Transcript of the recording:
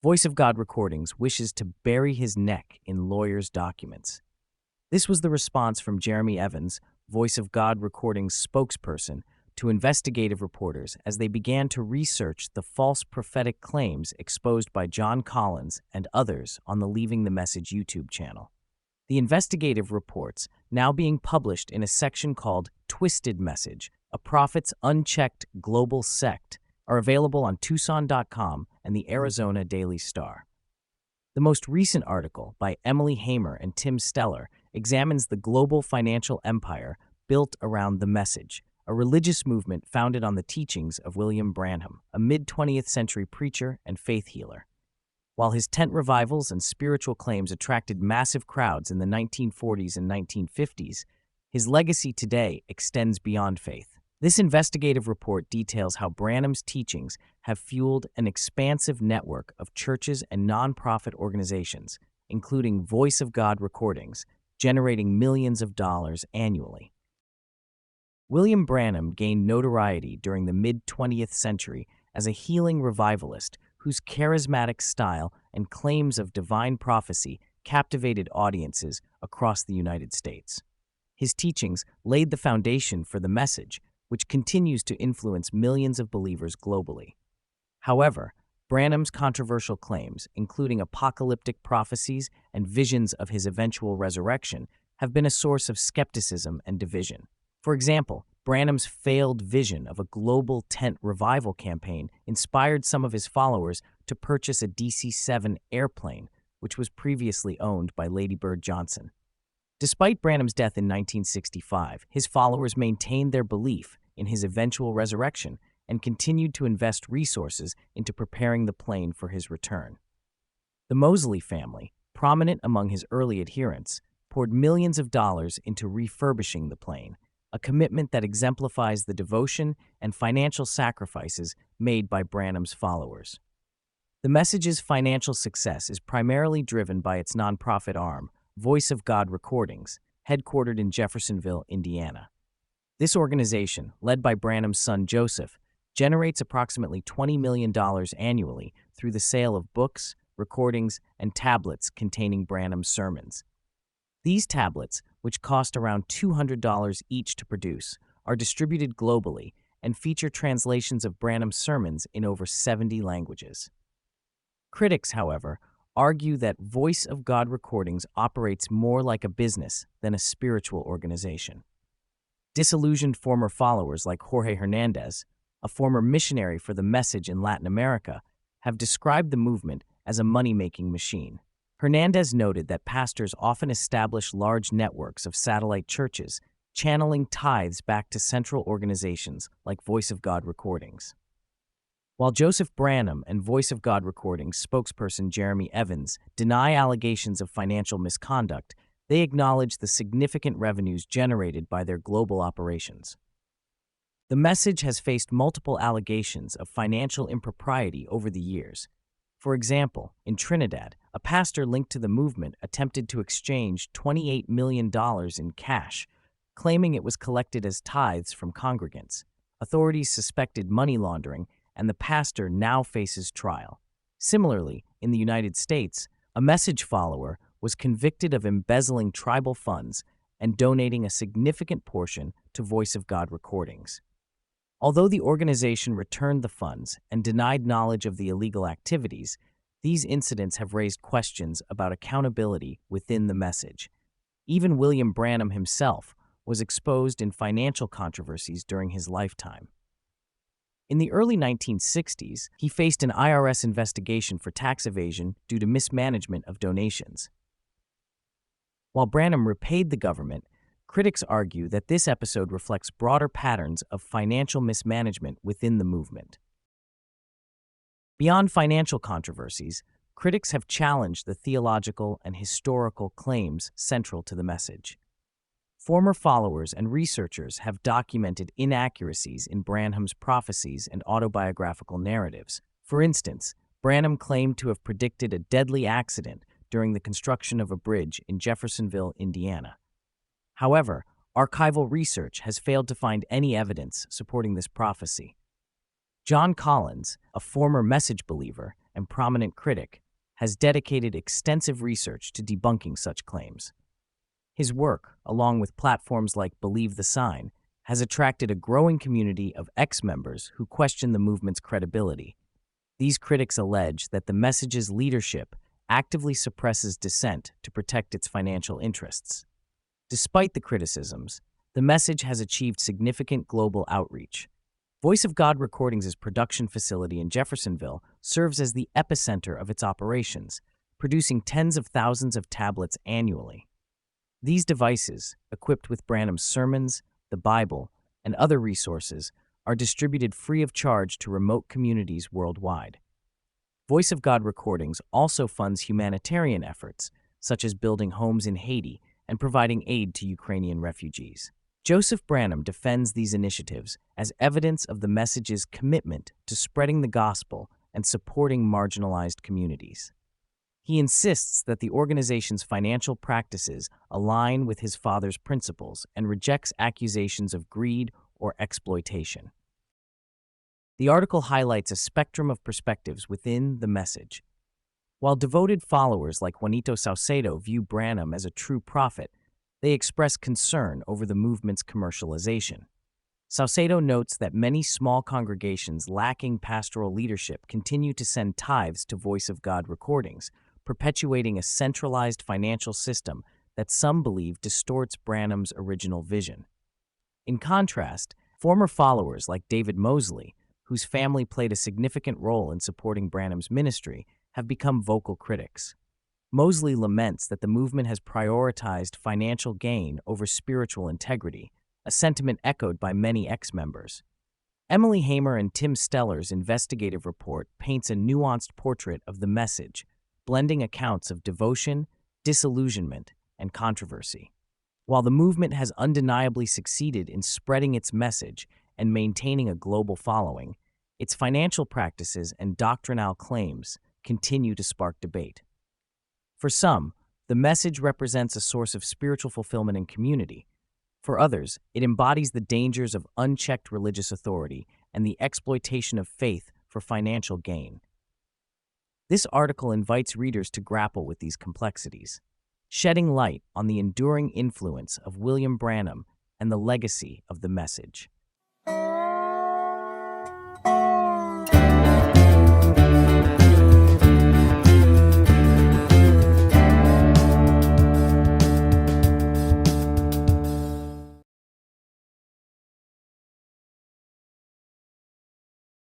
Voice of God Recordings wishes to bury his neck in lawyers' documents. This was the response from Jeremy Evans, Voice of God Recordings spokesperson, to investigative reporters as they began to research the false prophetic claims exposed by John Collins and others on the Leaving the Message YouTube channel. The investigative reports, now being published in a section called Twisted Message, a prophet's unchecked global sect, are available on Tucson.com and the Arizona Daily Star. The most recent article by Emily Hamer and Tim Steller examines the global financial empire built around the Message, a religious movement founded on the teachings of William Branham, a mid-20th century preacher and faith healer. While his tent revivals and spiritual claims attracted massive crowds in the 1940s and 1950s, his legacy today extends beyond faith. This investigative report details how Branham's teachings have fueled an expansive network of churches and nonprofit organizations, including Voice of God Recordings, generating millions of dollars annually. William Branham gained notoriety during the mid-20th century as a healing revivalist whose charismatic style and claims of divine prophecy captivated audiences across the United States. His teachings laid the foundation for the Message, which continues to influence millions of believers globally. However, Branham's controversial claims, including apocalyptic prophecies and visions of his eventual resurrection, have been a source of skepticism and division. For example, Branham's failed vision of a global tent revival campaign inspired some of his followers to purchase a DC-7 airplane, which was previously owned by Lady Bird Johnson. Despite Branham's death in 1965, his followers maintained their belief in his eventual resurrection and continued to invest resources into preparing the plane for his return. The Mosley family, prominent among his early adherents, poured millions of dollars into refurbishing the plane, a commitment that exemplifies the devotion and financial sacrifices made by Branham's followers. The Message's financial success is primarily driven by its nonprofit arm, Voice of God Recordings, headquartered in Jeffersonville, Indiana. This organization, led by Branham's son Joseph, generates approximately $20 million annually through the sale of books, recordings, and tablets containing Branham's sermons. These tablets, which cost around $200 each to produce, are distributed globally and feature translations of Branham's sermons in over 70 languages. Critics, however, argue that Voice of God Recordings operates more like a business than a spiritual organization. Disillusioned former followers like Jorge Hernandez, a former missionary for the Message in Latin America, have described the movement as a money-making machine. Hernandez noted that pastors often establish large networks of satellite churches, channeling tithes back to central organizations like Voice of God Recordings. While Joseph Branham and Voice of God Recordings spokesperson Jeremy Evans deny allegations of financial misconduct, they acknowledge the significant revenues generated by their global operations. The Message has faced multiple allegations of financial impropriety over the years. For example, in Trinidad, a pastor linked to the movement attempted to exchange $28 million in cash, claiming it was collected as tithes from congregants. Authorities suspected money laundering, and the pastor now faces trial. Similarly, in the United States, a Message follower was convicted of embezzling tribal funds and donating a significant portion to Voice of God Recordings. Although the organization returned the funds and denied knowledge of the illegal activities, these incidents have raised questions about accountability within the Message. Even William Branham himself was exposed in financial controversies during his lifetime. In the early 1960s, he faced an IRS investigation for tax evasion due to mismanagement of donations. While Branham repaid the government, critics argue that this episode reflects broader patterns of financial mismanagement within the movement. Beyond financial controversies, critics have challenged the theological and historical claims central to the Message. Former followers and researchers have documented inaccuracies in Branham's prophecies and autobiographical narratives. For instance, Branham claimed to have predicted a deadly accident during the construction of a bridge in Jeffersonville, Indiana. However, archival research has failed to find any evidence supporting this prophecy. John Collins, a former Message believer, and prominent critic, has dedicated extensive research to debunking such claims. His work, along with platforms like Believe the Sign, has attracted a growing community of ex-members who question the movement's credibility. These critics allege that the message's leadership actively suppresses dissent to protect its financial interests. Despite the criticisms, the message has achieved significant global outreach. Voice of God Recordings' production facility in Jeffersonville serves as the epicenter of its operations, producing tens of thousands of tablets annually. These devices, equipped with Branham's sermons, the Bible, and other resources, are distributed free of charge to remote communities worldwide. Voice of God Recordings also funds humanitarian efforts, such as building homes in Haiti and providing aid to Ukrainian refugees. Joseph Branham defends these initiatives as evidence of the message's commitment to spreading the gospel and supporting marginalized communities. He insists that the organization's financial practices align with his father's principles and rejects accusations of greed or exploitation. The article highlights a spectrum of perspectives within the message. While devoted followers like Juanito Saucedo view Branham as a true prophet, they express concern over the movement's commercialization. Saucedo notes that many small congregations lacking pastoral leadership continue to send tithes to Voice of God Recordings, perpetuating a centralized financial system that some believe distorts Branham's original vision. In contrast, former followers like David Mosley, whose family played a significant role in supporting Branham's ministry, have become vocal critics. Mosley laments that the movement has prioritized financial gain over spiritual integrity, a sentiment echoed by many ex-members. Emily Hamer and Tim Steller's investigative report paints a nuanced portrait of the message, blending accounts of devotion, disillusionment, and controversy. While the movement has undeniably succeeded in spreading its message and maintaining a global following, its financial practices and doctrinal claims continue to spark debate. For some, the message represents a source of spiritual fulfillment and community. For others, it embodies the dangers of unchecked religious authority and the exploitation of faith for financial gain. This article invites readers to grapple with these complexities, shedding light on the enduring influence of William Branham and the legacy of the message.